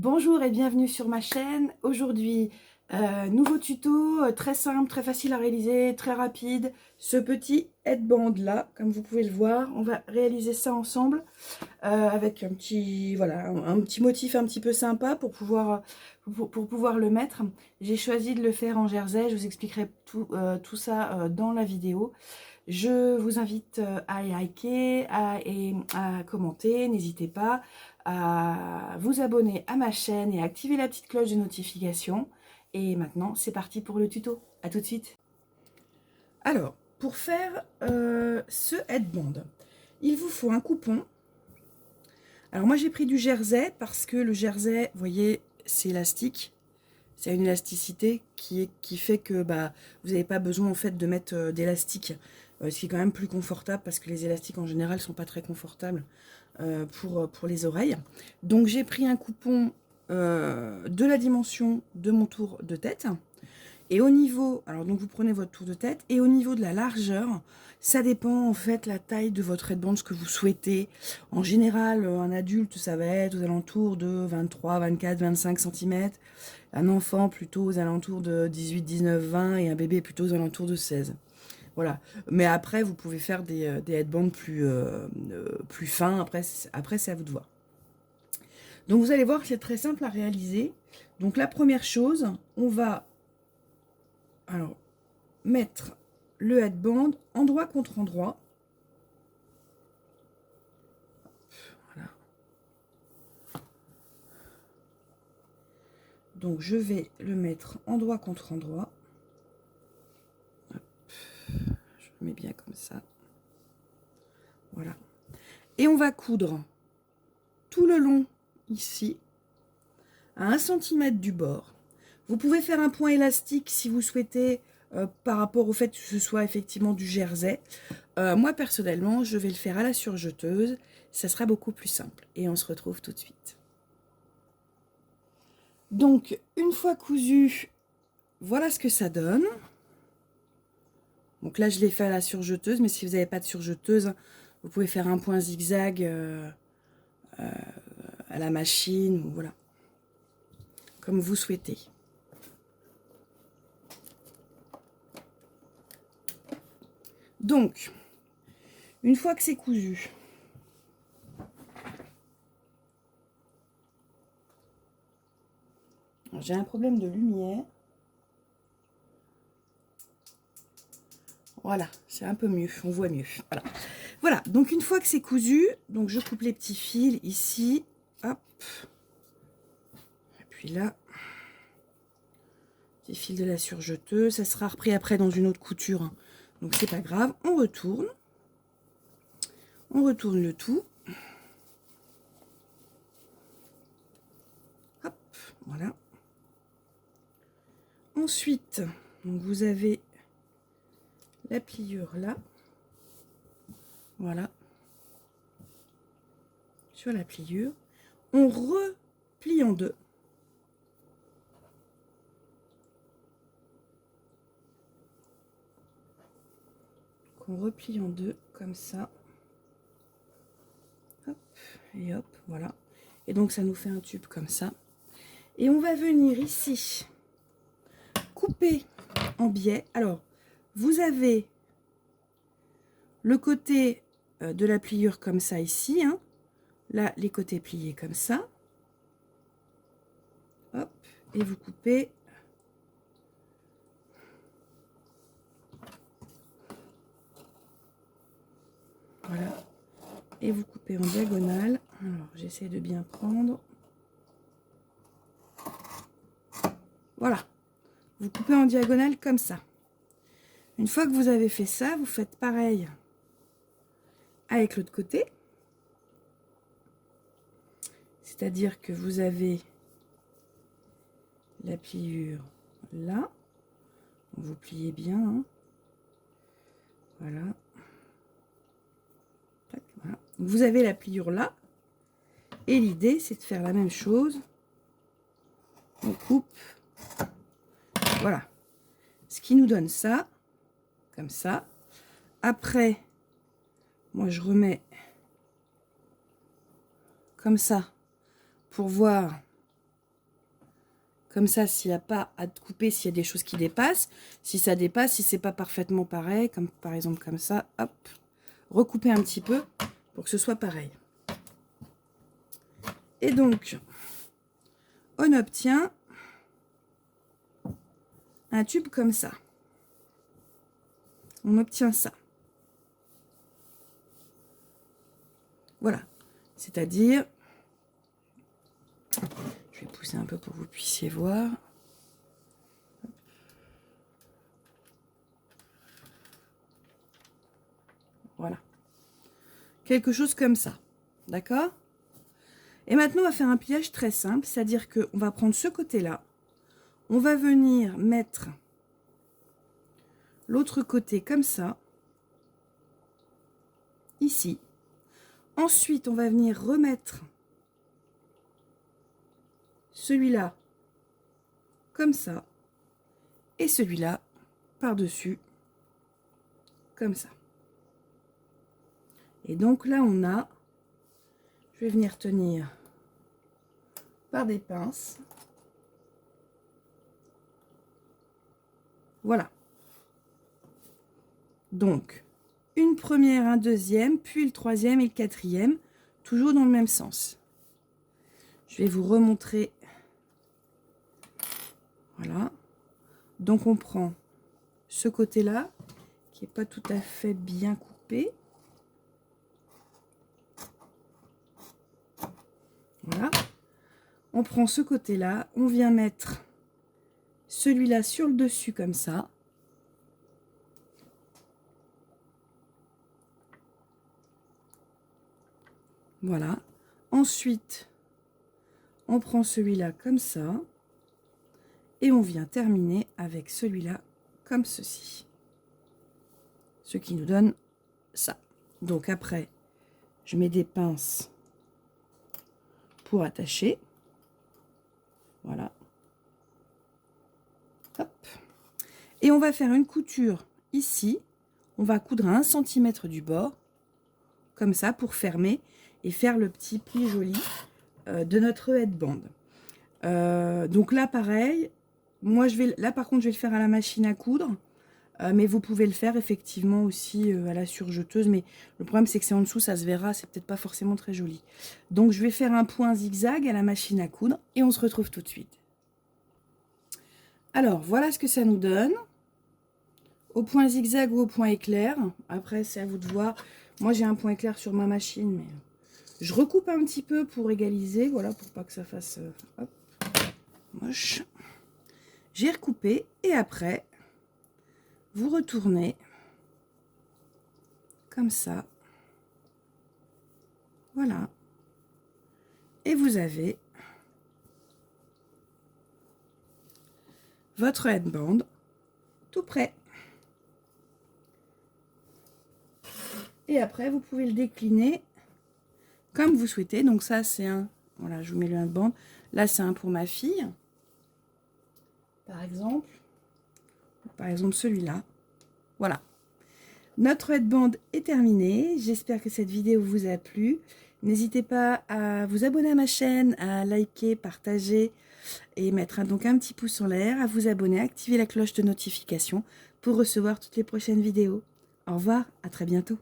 Bonjour et bienvenue sur ma chaîne. Aujourd'hui, nouveau tuto, très simple, très facile à réaliser, très rapide. Ce petit headband là, comme vous pouvez le voir, on va réaliser ça ensemble avec un petit, voilà, un petit motif un petit peu sympa pour pouvoir le mettre. J'ai choisi de le faire en jersey, je vous expliquerai tout ça dans la vidéo. Je vous invite à liker et à commenter, n'hésitez pas à vous abonner à ma chaîne et à activer la petite cloche de notification. Et maintenant, c'est parti pour le tuto. À tout de suite. Alors, pour faire ce headband, il vous faut un coupon. Alors moi, j'ai pris du jersey parce que le jersey, vous voyez, c'est élastique. C'est une élasticité qui fait que vous n'avez pas besoin en fait de mettre d'élastique. Ce qui est quand même plus confortable parce que les élastiques en général ne sont pas très confortables pour les oreilles. Donc j'ai pris un coupon de la dimension de mon tour de tête. Et au niveau, alors donc vous prenez votre tour de tête, et au niveau de la largeur, ça dépend en fait la taille de votre headband, ce que vous souhaitez. En général, un adulte, ça va être aux alentours de 23, 24, 25 cm. Un enfant plutôt aux alentours de 18, 19, 20 et un bébé plutôt aux alentours de 16. Voilà. Mais après, vous pouvez faire des headbands plus fins. Après, c'est à vous de voir. Donc, vous allez voir que c'est très simple à réaliser. Donc, la première chose, on va alors mettre le headband endroit contre endroit. Voilà. Donc, je vais le mettre endroit contre endroit. Hop. Je le mets bien comme ça. Voilà. Et on va coudre tout le long ici à 1 cm du bord. Vous pouvez faire un point élastique si vous souhaitez par rapport au fait que ce soit effectivement du jersey. Moi personnellement je vais le faire à la surjeteuse, ça sera beaucoup plus simple et on se retrouve tout de suite. Donc une fois cousu, voilà ce que ça donne. Donc là je l'ai fait à la surjeteuse, mais si vous n'avez pas de surjeteuse, vous pouvez faire un point zigzag à la machine, ou voilà, comme vous souhaitez. Donc, une fois que c'est cousu, j'ai un problème de lumière. Voilà, c'est un peu mieux, on voit mieux. Voilà. Voilà, donc une fois que c'est cousu, donc je coupe les petits fils ici, hop. Et puis là, petit fil de la surjeteuse, ça sera repris après dans une autre couture, hein. Donc c'est pas grave, on retourne le tout. Hop, voilà. Ensuite, donc vous avez la pliure là. Voilà. Sur la pliure, on replie en deux. On replie en deux comme ça. Hop, et hop, voilà. Et donc ça nous fait un tube comme ça. Et on va venir ici couper en biais. Alors, vous avez le côté de la pliure comme ça ici, hein. Là, les côtés pliés comme ça. Hop, et vous coupez. Voilà. Et vous coupez en diagonale. Alors, j'essaie de bien prendre. Voilà. Vous coupez en diagonale comme ça. Une fois que vous avez fait ça, vous faites pareil avec l'autre côté. C'est-à-dire que vous avez la pliure là. Vous pliez bien, hein. Voilà. Tac, voilà. Vous avez la pliure là. Et l'idée, c'est de faire la même chose. On coupe. Voilà. Ce qui nous donne ça. Comme ça. Après, moi, je remets comme ça pour voir Comme ça, s'il n'y a pas à couper, s'il y a des choses qui dépassent, si ça dépasse, si c'est pas parfaitement pareil, comme par exemple comme ça, hop, recouper un petit peu pour que ce soit pareil. Et donc, on obtient un tube comme ça. On obtient ça. Voilà. C'est-à-dire, je vais pousser un peu pour que vous puissiez voir. Voilà. Quelque chose comme ça. D'accord? Et maintenant, on va faire un pliage très simple, c'est-à-dire qu'on va prendre ce côté-là, on va venir mettre l'autre côté comme ça, ici. Ensuite, on va venir remettre celui-là comme ça, et celui-là par-dessus, comme ça. Et donc là, on a, je vais venir tenir par des pinces. Voilà. Donc, une première, un deuxième, puis le troisième et le quatrième, toujours dans le même sens. Je vais vous remontrer. Voilà. Donc, on prend ce côté-là, qui n'est pas tout à fait bien coupé. Voilà. On prend ce côté-là, on vient mettre celui-là sur le dessus comme ça. Voilà. Ensuite, on prend celui-là comme ça. Et on vient terminer avec celui-là comme ceci. Ce qui nous donne ça. Donc après, je mets des pinces pour attacher. Voilà. Hop. Et on va faire une couture ici. On va coudre à 1 cm du bord. Comme ça, pour fermer et faire le petit pli joli de notre headband. Donc là, pareil. Moi, là, par contre, je vais le faire à la machine à coudre. Mais vous pouvez le faire effectivement aussi à la surjeteuse. Mais le problème, c'est que c'est en dessous, ça se verra. C'est peut-être pas forcément très joli. Donc, je vais faire un point zigzag à la machine à coudre. Et on se retrouve tout de suite. Alors, voilà ce que ça nous donne. Au point zigzag ou au point éclair. Après, c'est à vous de voir. Moi, j'ai un point éclair sur ma machine. Mais je recoupe un petit peu pour égaliser. Voilà, pour pas que ça fasse hop, moche. J'ai recoupé. Et après, vous retournez comme ça. Voilà. Et vous avez votre headband tout prêt. Et après, vous pouvez le décliner comme vous souhaitez. Donc ça, c'est un... Voilà, je vous mets le headband. Là, c'est un pour ma fille. Par exemple. Par exemple, celui-là. Voilà. Notre headband est terminé. J'espère que cette vidéo vous a plu. N'hésitez pas à vous abonner à ma chaîne, à liker, partager et mettre donc un petit pouce en l'air, à vous abonner, à activer la cloche de notification pour recevoir toutes les prochaines vidéos. Au revoir, à très bientôt.